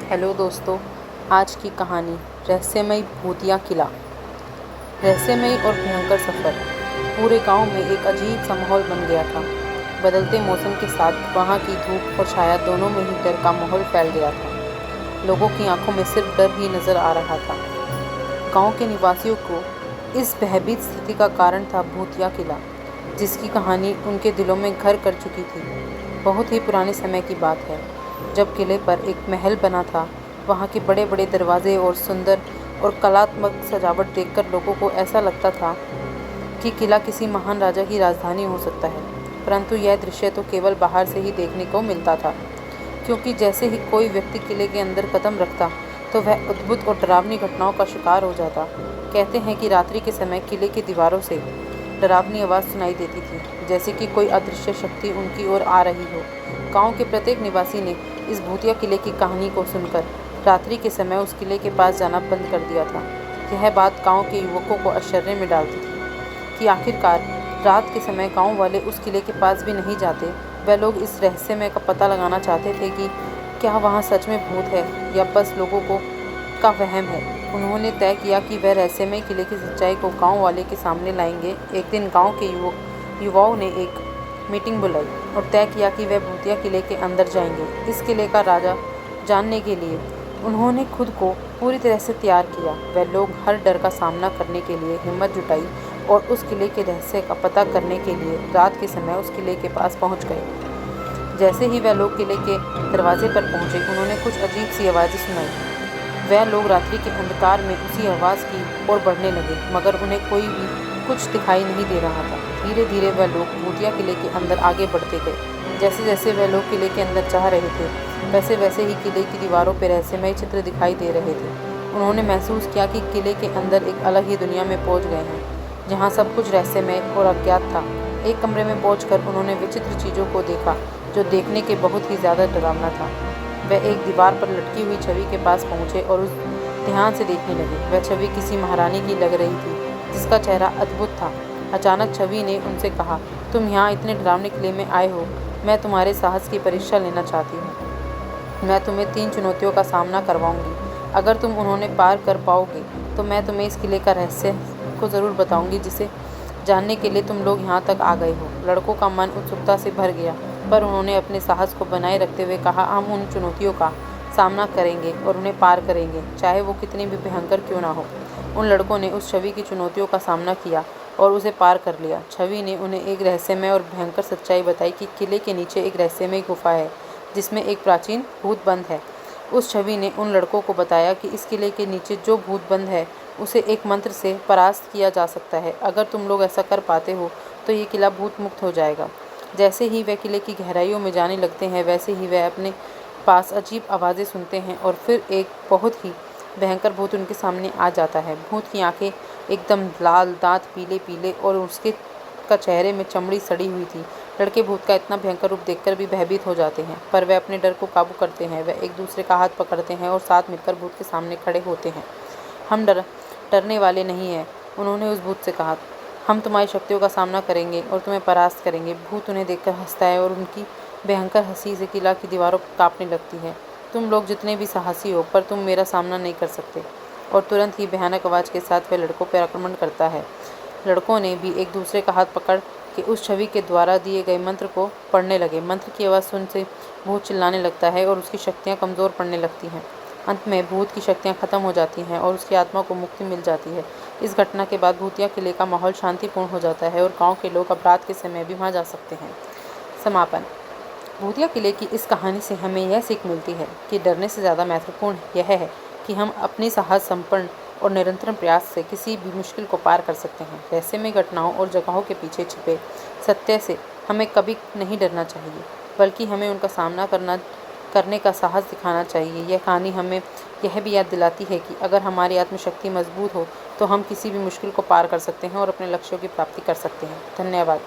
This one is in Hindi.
हेलो दोस्तों, आज की कहानी रहस्यमयी भूतिया किला। रहस्यमयी और भयंकर सफ़र। पूरे गांव में एक अजीब सा माहौल बन गया था। बदलते मौसम के साथ वहां की धूप और छाया दोनों में ही डर का माहौल फैल गया था। लोगों की आंखों में सिर्फ डर ही नज़र आ रहा था। गांव के निवासियों को इस भयभीत स्थिति का कारण था भूतिया किला, जिसकी कहानी उनके दिलों में घर कर चुकी थी। बहुत ही पुराने समय की बात है, जब किले पर एक महल बना था। वहाँ के बड़े बड़े दरवाजे और सुंदर और कलात्मक सजावट देखकर लोगों को ऐसा लगता था कि किला किसी महान राजा की राजधानी हो सकता है। परंतु यह दृश्य तो केवल बाहर से ही देखने को मिलता था, क्योंकि जैसे ही कोई व्यक्ति किले के अंदर कदम रखता तो वह अद्भुत और डरावनी घटनाओं का शिकार हो जाता। कहते हैं कि रात्रि के समय किले की दीवारों से डरावनी आवाज़ सुनाई देती थी, जैसे कि कोई अदृश्य शक्ति उनकी ओर आ रही हो। गांव के प्रत्येक निवासी ने इस भूतिया किले की कहानी को सुनकर रात्रि के समय उस किले के पास जाना बंद कर दिया था। यह बात गांव के युवकों को आश्चर्य में डालती थी कि आखिरकार रात के समय गांव वाले उस किले के पास भी नहीं जाते। वह लोग इस रहस्यमय का पता लगाना चाहते थे कि क्या वहाँ सच में भूत है या बस लोगों का वहम है। उन्होंने तय किया कि वह रहस्यमय किले की सच्चाई को गांव वाले के सामने लाएंगे। एक दिन गांव के युवाओं ने एक मीटिंग बुलाई और तय किया कि वह भूतिया किले के अंदर जाएंगे। इस किले का राजा जानने के लिए उन्होंने खुद को पूरी तरह से तैयार किया। वह लोग हर डर का सामना करने के लिए हिम्मत जुटाई और उस किले के रहस्य का पता करने के लिए रात के समय उस किले के पास पहुंच गए। जैसे ही वह लोग किले के दरवाजे पर पहुंचे, उन्होंने कुछ अजीब सी आवाज़ें सुनाई। वह लोग रात्रि के अंधकार में उसी आवाज़ की ओर बढ़ने लगे, मगर उन्हें कोई भी कुछ दिखाई नहीं दे रहा था। धीरे धीरे वह लोग भूतिया किले के अंदर आगे बढ़ते गए। जैसे जैसे वह लोग किले के अंदर जा रहे थे, वैसे वैसे ही किले की दीवारों पर रहस्यमय चित्र दिखाई दे रहे थे। उन्होंने महसूस किया कि किले के अंदर एक अलग ही दुनिया में पहुंच गए हैं, जहां सब कुछ रहस्यमय और अज्ञात था। एक कमरे में पहुंचकर उन्होंने विचित्र चीज़ों को देखा, जो देखने के बहुत ही ज़्यादा डरावना था। वह एक दीवार पर लटकी हुई छवि के पास पहुंचे और उस ध्यान से देखने लगे। वह छवि किसी महारानी की लग रही थी, जिसका चेहरा अद्भुत था। अचानक छवि ने उनसे कहा, तुम यहाँ इतने डरावने किले में आए हो, मैं तुम्हारे साहस की परीक्षा लेना चाहती हूँ। मैं तुम्हें 3 चुनौतियों का सामना करवाऊंगी। अगर तुम उन्हें पार कर पाओगे तो मैं तुम्हें इस किले का रहस्य को ज़रूर बताऊंगी, जिसे जानने के लिए तुम लोग यहाँ तक आ गए हो। लड़कों का मन उत्सुकता से भर गया, पर उन्होंने अपने साहस को बनाए रखते हुए कहा, हम उन चुनौतियों का सामना करेंगे और उन्हें पार करेंगे, चाहे वो कितनी भी भयंकर क्यों ना हो। उन लड़कों ने उस छवि की चुनौतियों का सामना किया और उसे पार कर लिया। छवि ने उन्हें एक रहस्यमय और भयंकर सच्चाई बताई कि किले के नीचे एक रहस्यमय गुफा है, जिसमें एक प्राचीन भूत बंद है। उस छवि ने उन लड़कों को बताया कि इस किले के नीचे जो भूत बंद है, उसे एक मंत्र से परास्त किया जा सकता है। अगर तुम लोग ऐसा कर पाते हो तो ये किला भूत मुक्त हो जाएगा। जैसे ही वह किले की गहराइयों में जाने लगते हैं, वैसे ही वह अपने पास अजीब आवाज़ें सुनते हैं और फिर एक बहुत ही भयंकर भूत उनके सामने आ जाता है। भूत की आंखें एकदम लाल, दांत पीले पीले और उसके चेहरे में चमड़ी सड़ी हुई थी। लड़के भूत का इतना भयंकर रूप देखकर भी भयभीत हो जाते हैं, पर वे अपने डर को काबू करते हैं। वह एक दूसरे का हाथ पकड़ते हैं और साथ मिलकर भूत के सामने खड़े होते हैं। हम डरने वाले नहीं हैं, उन्होंने उस भूत से कहा। हम तुम्हारी शक्तियों का सामना करेंगे और तुम्हें परास्त करेंगे। भूत उन्हें देखकर हंसता है और उनकी भयंकर हंसी से किला की दीवारों कांपने लगती है। तुम लोग जितने भी साहसी हो, पर तुम मेरा सामना नहीं कर सकते। और तुरंत ही भयानक आवाज़ के साथ वह लड़कों पर आक्रमण करता है। लड़कों ने भी एक दूसरे का हाथ पकड़ के उस छवि के द्वारा दिए गए मंत्र को पढ़ने लगे। मंत्र की आवाज़ सुन से भूत चिल्लाने लगता है और उसकी शक्तियाँ कमज़ोर पड़ने लगती हैं। अंत में भूत की शक्तियाँ खत्म हो जाती हैं और उसकी आत्मा को मुक्ति मिल जाती है। इस घटना के बाद भूतिया किले का माहौल शांतिपूर्ण हो जाता है और गांव के लोग अब रात के समय भी वहां जा सकते हैं। समापन। भूतिया किले की इस कहानी से हमें यह सीख मिलती है कि डरने से ज़्यादा महत्वपूर्ण यह है कि हम अपनी साहस संपन्न और निरंतर प्रयास से किसी भी मुश्किल को पार कर सकते हैं। रहस्यमय घटनाओं और जगहों के पीछे छिपे सत्य से हमें कभी नहीं डरना चाहिए, बल्कि हमें उनका सामना करने का साहस दिखाना चाहिए। यह कहानी हमें यह भी याद दिलाती है कि अगर हमारी आत्मशक्ति मजबूत हो तो हम किसी भी मुश्किल को पार कर सकते हैं और अपने लक्ष्यों की प्राप्ति कर सकते हैं। धन्यवाद।